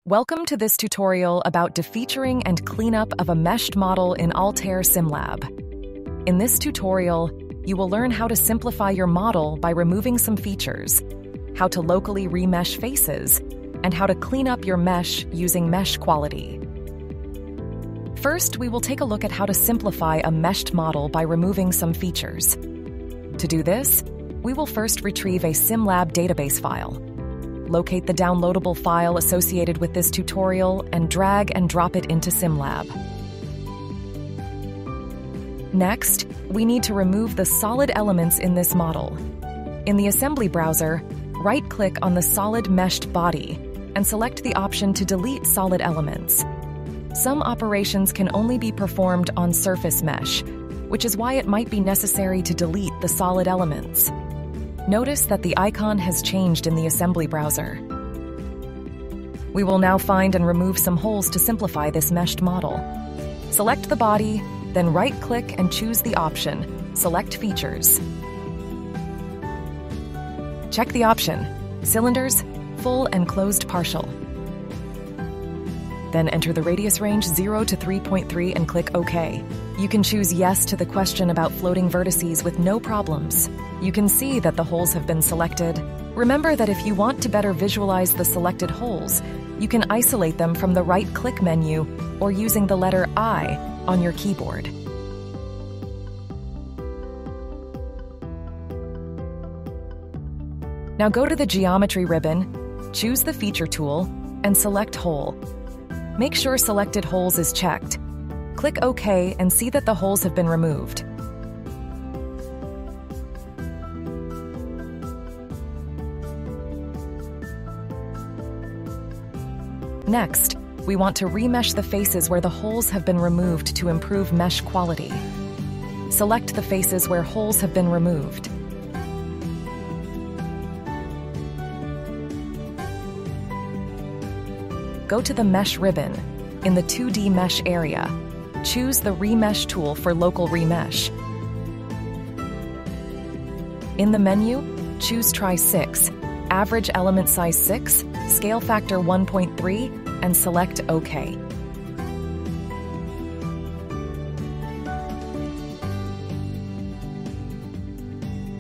Welcome to this tutorial about defeaturing and cleanup of a meshed model in Altair SimLab. In this tutorial, you will learn how to simplify your model by removing some features, how to locally remesh faces, and how to clean up your mesh using mesh quality. First, we will take a look at how to simplify a meshed model by removing some features. To do this, we will first retrieve a SimLab database file. Locate the downloadable file associated with this tutorial and drag and drop it into SimLab. Next, we need to remove the solid elements in this model. In the assembly browser, right-click on the solid meshed body and select the option to delete solid elements. Some operations can only be performed on surface mesh, which is why it might be necessary to delete the solid elements. Notice that the icon has changed in the assembly browser. We will now find and remove some holes to simplify this meshed model. Select the body, then right-click and choose the option, Select Features. Check the option, Cylinders, Full and Closed Partial. Then enter the radius range 0 to 3.3 and click OK. You can choose Yes to the question about floating vertices with no problems. You can see that the holes have been selected. Remember that if you want to better visualize the selected holes, you can isolate them from the right-click menu or using the letter I on your keyboard. Now go to the Geometry ribbon, choose the Feature tool, and select Hole. Make sure Selected Holes is checked. Click OK and see that the holes have been removed. Next, we want to remesh the faces where the holes have been removed to improve mesh quality. Select the faces where holes have been removed. Go to the Mesh ribbon. In the 2D Mesh area, choose the Remesh tool for local remesh. In the menu, choose Try 6, Average Element Size 6, Scale Factor 1.3, and select OK.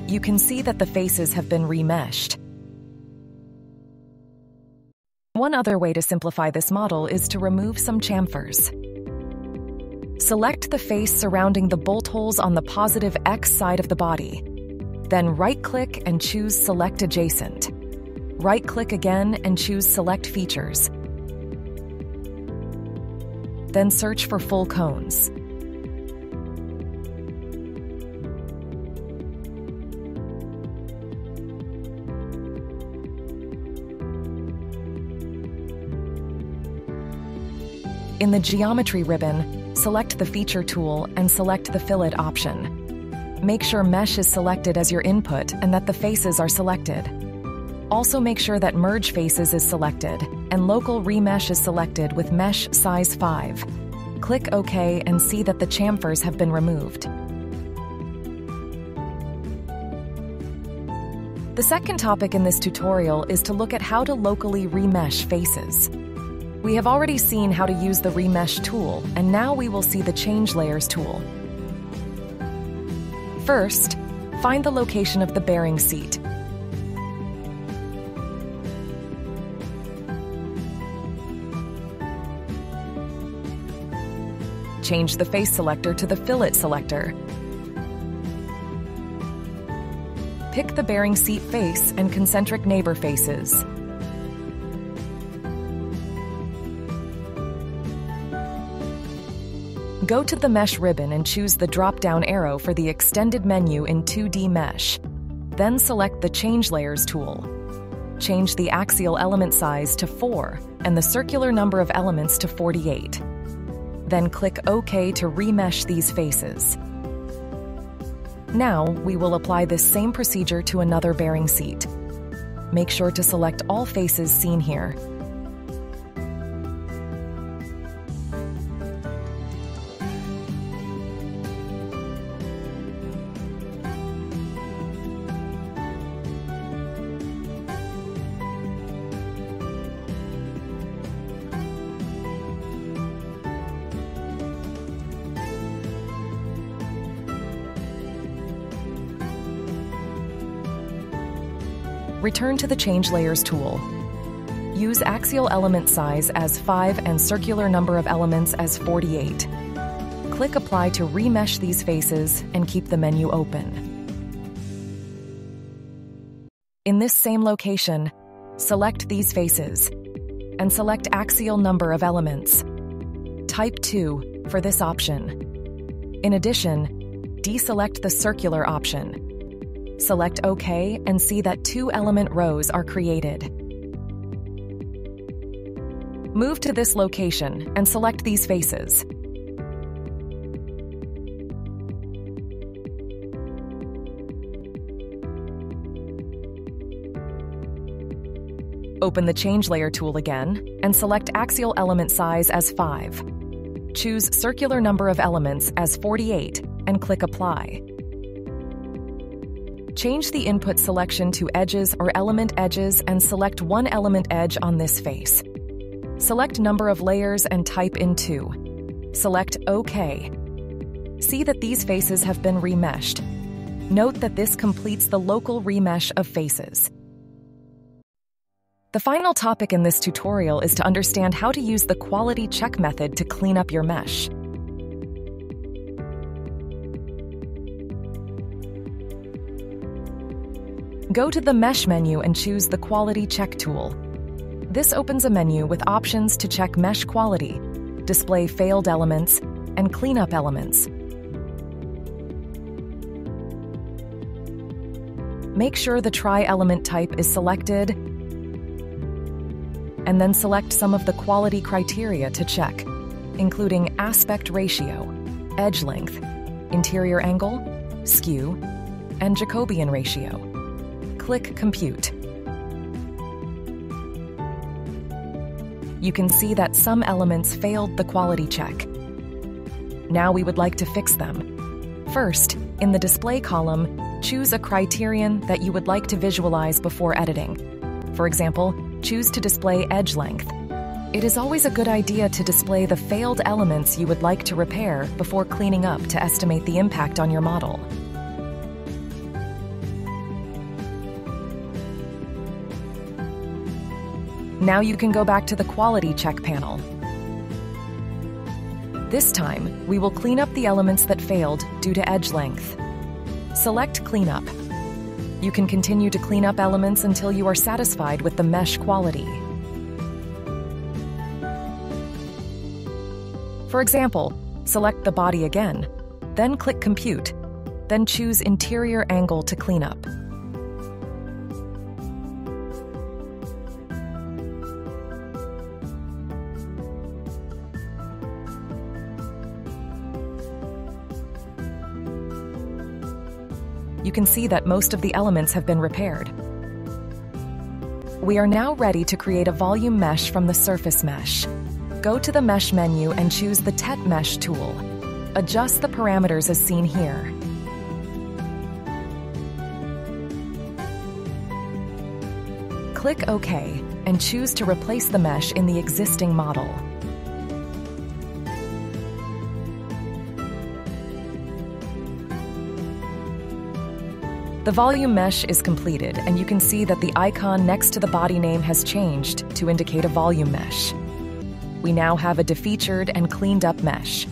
You can see that the faces have been remeshed. One other way to simplify this model is to remove some chamfers. Select the face surrounding the bolt holes on the positive X side of the body. Then right-click and choose Select Adjacent. Right-click again and choose Select Features. Then search for full cones. In the Geometry ribbon, select the Feature tool and select the Fillet option. Make sure Mesh is selected as your input and that the faces are selected. Also make sure that Merge Faces is selected and Local Remesh is selected with Mesh Size 5. Click OK and see that the chamfers have been removed. The second topic in this tutorial is to look at how to locally remesh faces. We have already seen how to use the Remesh tool, and now we will see the Change Layers tool. First, find the location of the bearing seat. Change the face selector to the Fillet selector. Pick the bearing seat face and concentric neighbor faces. Go to the Mesh ribbon and choose the drop-down arrow for the extended menu in 2D Mesh. Then select the Change Layers tool. Change the axial element size to 4 and the circular number of elements to 48. Then click OK to remesh these faces. Now, we will apply this same procedure to another bearing seat. Make sure to select all faces seen here. return to the Change Layers tool. Use axial element size as 5 and circular number of elements as 48. Click Apply to remesh these faces and keep the menu open. In this same location, select these faces and select axial number of elements. Type 2 for this option. In addition, deselect the circular option. Select OK and see that 2 element rows are created. Move to this location and select these faces. Open the Change Layer tool again and select axial element size as 5. Choose circular number of elements as 48 and click Apply. Change the input selection to Edges or Element Edges and select one element edge on this face. Select number of layers and type in 2. Select OK. See that these faces have been remeshed. Note that this completes the local remesh of faces. The final topic in this tutorial is to understand how to use the quality check method to clean up your mesh. Go to the Mesh menu and choose the Quality Check tool. This opens a menu with options to check mesh quality, display failed elements, and clean up elements. Make sure the Try element type is selected, and then select some of the quality criteria to check, including aspect ratio, edge length, interior angle, skew, and Jacobian ratio. Click Compute. You can see that some elements failed the quality check. Now we would like to fix them. First, in the Display column, choose a criterion that you would like to visualize before editing. For example, choose to display edge length. It is always a good idea to display the failed elements you would like to repair before cleaning up to estimate the impact on your model. Now you can go back to the Quality Check panel. This time, we will clean up the elements that failed due to edge length. Select Cleanup. You can continue to clean up elements until you are satisfied with the mesh quality. For example, select the body again, then click Compute, then choose Interior Angle to clean up. You can see that most of the elements have been repaired. We are now ready to create a volume mesh from the surface mesh. Go to the Mesh menu and choose the Tet Mesh tool. Adjust the parameters as seen here. Click OK and choose to replace the mesh in the existing model. The volume mesh is completed, and you can see that the icon next to the body name has changed to indicate a volume mesh. We now have a defeatured and cleaned up mesh.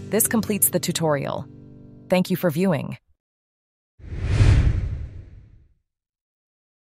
This completes the tutorial. Thank you for viewing.